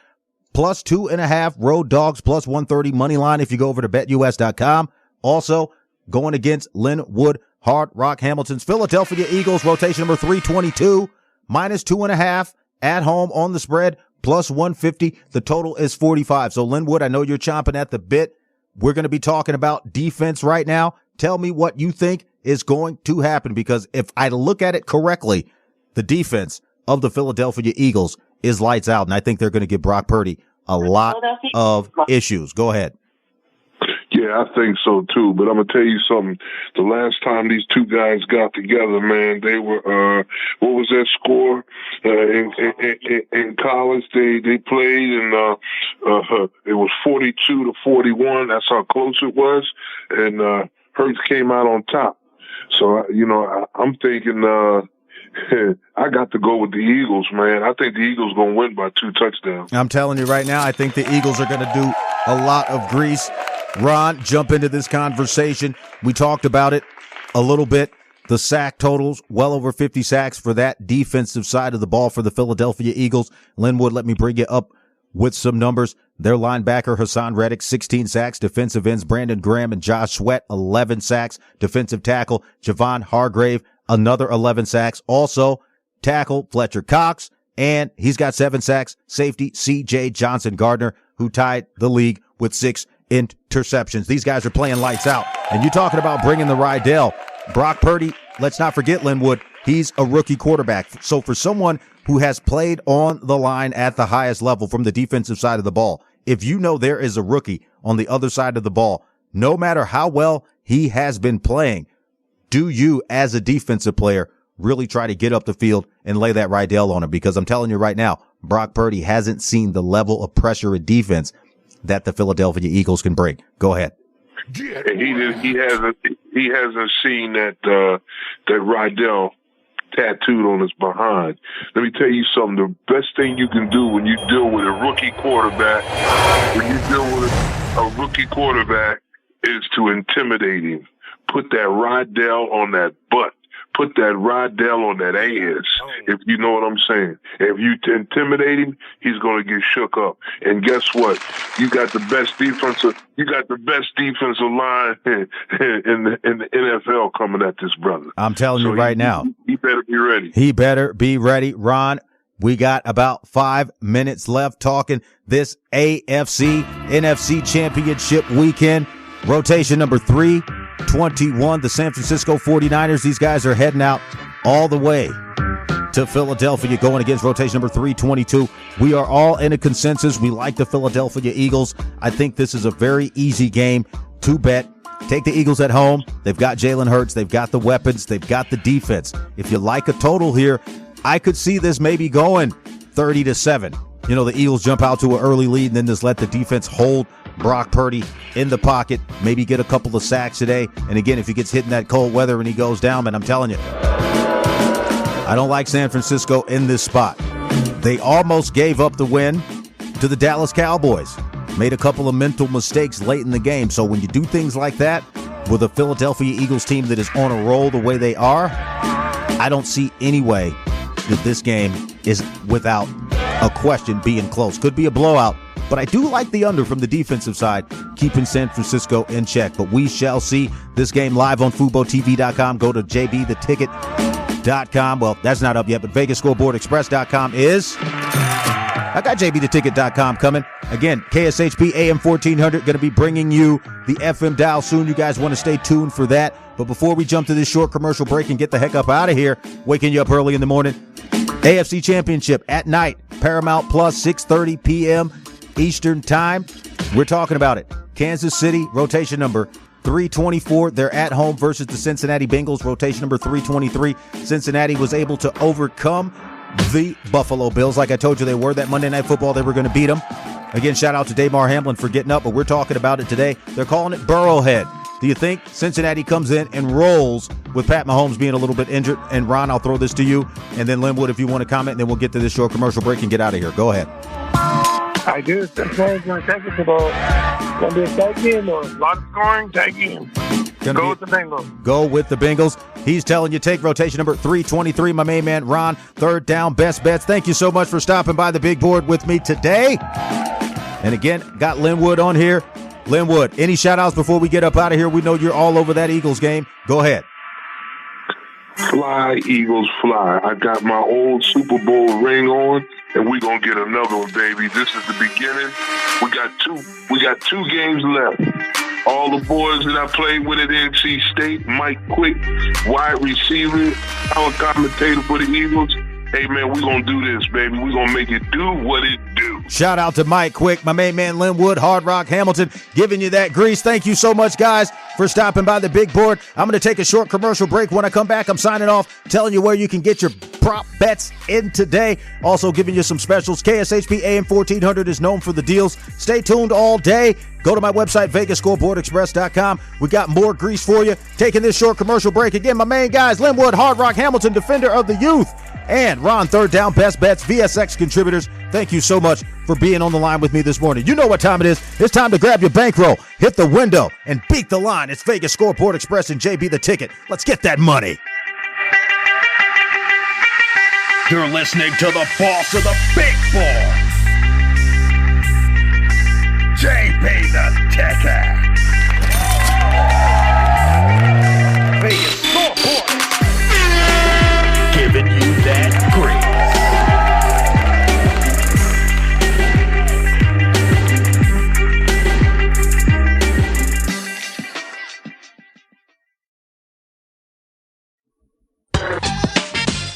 Plus 2.5 road dogs, plus 130 money line if you go over to betus.com. Also, going against Linwood Hard Rock Hamilton's Philadelphia Eagles, rotation number 322, minus 2.5 at home on the spread, plus 150. The total is 45. So, Linwood, I know you're chomping at the bit. We're going to be talking about defense right now. Tell me what you think is going to happen, because if I look at it correctly, the defense of the Philadelphia Eagles is lights out, and I think they're going to give Brock Purdy a lot of issues. Go ahead. Yeah, I think so too. But I'm gonna tell you something. The last time these two guys got together, man, they were what was that score in college? They played, and it was 42-41. That's how close it was, and Hurts came out on top. So I'm thinking. I got to go with the Eagles, man. I think the Eagles going to win by 2 touchdowns. I'm telling you right now, I think the Eagles are going to do a lot of grease. Ron, jump into this conversation. We talked about it a little bit. The sack totals, well over 50 sacks for that defensive side of the ball for the Philadelphia Eagles. Linwood, let me bring you up with some numbers. Their linebacker, Hassan Reddick, 16 sacks. Defensive ends, Brandon Graham and Josh Sweat, 11 sacks. Defensive tackle, Javon Hargrave, another 11 sacks. Also, tackle Fletcher Cox, and he's got 7 sacks. Safety C.J. Johnson Gardner, who tied the league with 6 interceptions. These guys are playing lights out. And you talking about bringing the Rydell. Brock Purdy, let's not forget, Linwood, he's a rookie quarterback. So for someone who has played on the line at the highest level from the defensive side of the ball, if you know there is a rookie on the other side of the ball, no matter how well he has been playing, do you, as a defensive player, really try to get up the field and lay that Rydell on him? Because I'm telling you right now, Brock Purdy hasn't seen the level of pressure and defense that the Philadelphia Eagles can bring. Go ahead. Yeah, he hasn't seen that Rydell tattooed on his behind. Let me tell you something. The best thing you can do when you deal with a rookie quarterback, is to intimidate him. Put that Rydell on that butt. Put that Rydell on that ass, if you know what I'm saying. If you intimidate him, he's going to get shook up. And guess what? You got the best defensive line in the NFL coming at this brother. I'm telling you right now. He better be ready. He better be ready. Ron, we got about 5 minutes left talking this AFC NFC Championship weekend. Rotation number 321, the San Francisco 49ers. These guys are heading out all the way to Philadelphia, going against rotation number 322. We are all in a consensus. We like the Philadelphia Eagles. I think this is a very easy game to bet. Take the Eagles at home. They've got Jalen Hurts. They've got the weapons. They've got the defense. If you like a total here, I could see this maybe going 30-7. You know, the Eagles jump out to an early lead and then just let the defense hold Brock Purdy in the pocket, maybe get a couple of sacks today. And again, if he gets hit in that cold weather and he goes down, man, I'm telling you, I don't like San Francisco in this spot. They almost gave up the win to the Dallas Cowboys. Made a couple of mental mistakes late in the game. So when you do things like that with a Philadelphia Eagles team that is on a roll the way they are, I don't see any way that this game is without a question being close. Could be a blowout, but I do like the under from the defensive side, keeping San Francisco in check. But we shall see this game live on FuboTV.com. Go to JB the Ticket VegasScoreboardExpress.com. Well, that's not up yet, but VegasScoreboardExpress.com is. I got JBTheTicket.com coming. Again, KSHP AM1400 going to be bringing you the FM dial soon. You guys want to stay tuned for that. But before we jump to this short commercial break and get the heck up out of here, waking you up early in the morning, AFC Championship at night, Paramount Plus, 6:30 p.m. Eastern Time. We're talking about it. Kansas City, rotation number 324. They're at home versus the Cincinnati Bengals, rotation number 323. Cincinnati was able to overcome the Buffalo Bills. Like I told you they were. That Monday Night Football, they were going to beat them. Again, shout out to Damar Hamlin for getting up, but we're talking about it today. They're calling it Burrowhead. Do you think Cincinnati comes in and rolls with Pat Mahomes being a little bit injured? And Ron, I'll throw this to you. And then Linwood, if you want to comment, and then we'll get to this short commercial break and get out of here. Go ahead. I do. Cincinnati's going to take it to the. Going to be a tight game, or a lot of scoring, tight game. Go with the Bengals. Go with the Bengals. He's telling you take rotation number 323. My main man, Ron, third down, best bets. Thank you so much for stopping by the big board with me today. And again, got Linwood on here. Linwood, any shout-outs before we get up out of here? We know you're all over that Eagles game. Go ahead. Fly, Eagles, fly. I got my old Super Bowl ring on, and we're going to get another one, baby. This is the beginning. We got two games left. All the boys that I played with at NC State, Mike Quick, wide receiver, our commentator for the Eagles. Hey, man, we're going to do this, baby. We're going to make it do what it do. Shout out to Mike Quick, my main man Linwood, Hard Rock Hamilton, giving you that grease. Thank you so much, guys, for stopping by the big board. I'm going to take a short commercial break. When I come back, I'm signing off, telling you where you can get your prop bets in today. Also giving you some specials. KSHP AM1400 is known for the deals. Stay tuned all day. Go to my website, VegasScoreboardExpress.com. We got more grease for you. Taking this short commercial break. Again, my main guys, Linwood, Hard Rock Hamilton, defender of the youth, and Ron, third down, best bets, VSX contributors. Thank you so much for being on the line with me this morning. You know what time it is. It's time to grab your bankroll, hit the window, and beat the line. It's Vegas Scoreboard Express and JB the Ticket. Let's get that money. You're listening to the boss of the big ball, JB the Ticket. Vegas Scoreboard. Giving you that grease.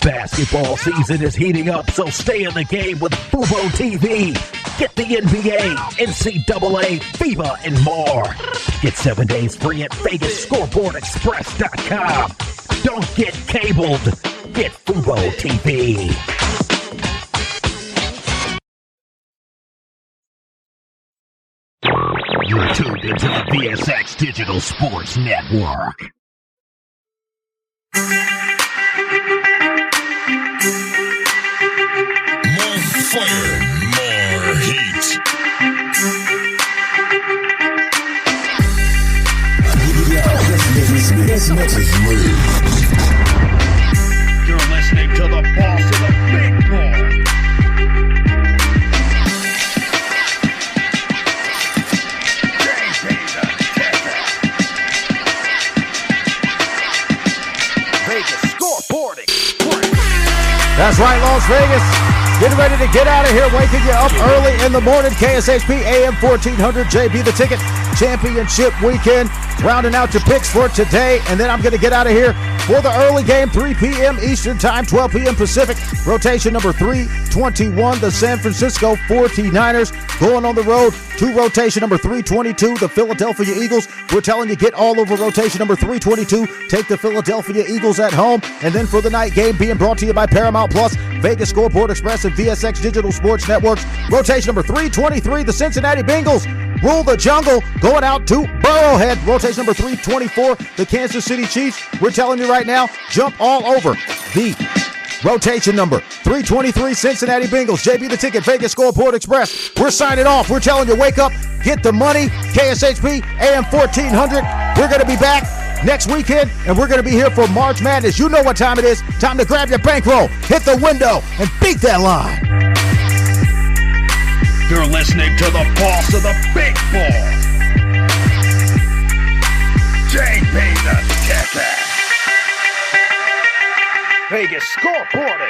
Basketball season is heating up, so stay in the game with Fubo TV. Get the NBA, NCAA, FIBA, and more. Get 7 days free at VegasScoreboardExpress.com. Don't get cabled. Get Fubo TV. You're tuned into the VSX Digital Sports Network. More fire, more heat. This mix is lit. You're listening to the boss of the big ball. Vegas Scoreboard Express. That's right, Las Vegas. Getting ready to get out of here, waking you up early in the morning. KSHP AM1400, JB the Ticket, Championship Weekend. Rounding out your picks for today, and then I'm going to get out of here for the early game, 3 p.m. Eastern Time, 12 p.m. Pacific. Rotation number 321, the San Francisco 49ers going on the road to rotation number 322, the Philadelphia Eagles. We're telling you, get all over rotation number 322. Take the Philadelphia Eagles at home. And then for the night game, being brought to you by Paramount Plus, Vegas Scoreboard Express, and VSX Digital Sports Networks. Rotation number 323, the Cincinnati Bengals rule the jungle, going out to Burrowhead. Rotation number 324, the Kansas City Chiefs. We're telling you right now, jump all over the rotation number 323, Cincinnati Bengals. JB the Ticket, Vegas Scoreboard Express. We're signing off. We're telling you, wake up, get the money. KSHP AM1400. We're going to be back next weekend, and we're going to be here for March Madness. You know what time it is. Time to grab your bankroll, hit the window, and beat that line. You're listening to the boss of the big ball, JB the Ticket. is Scoreboard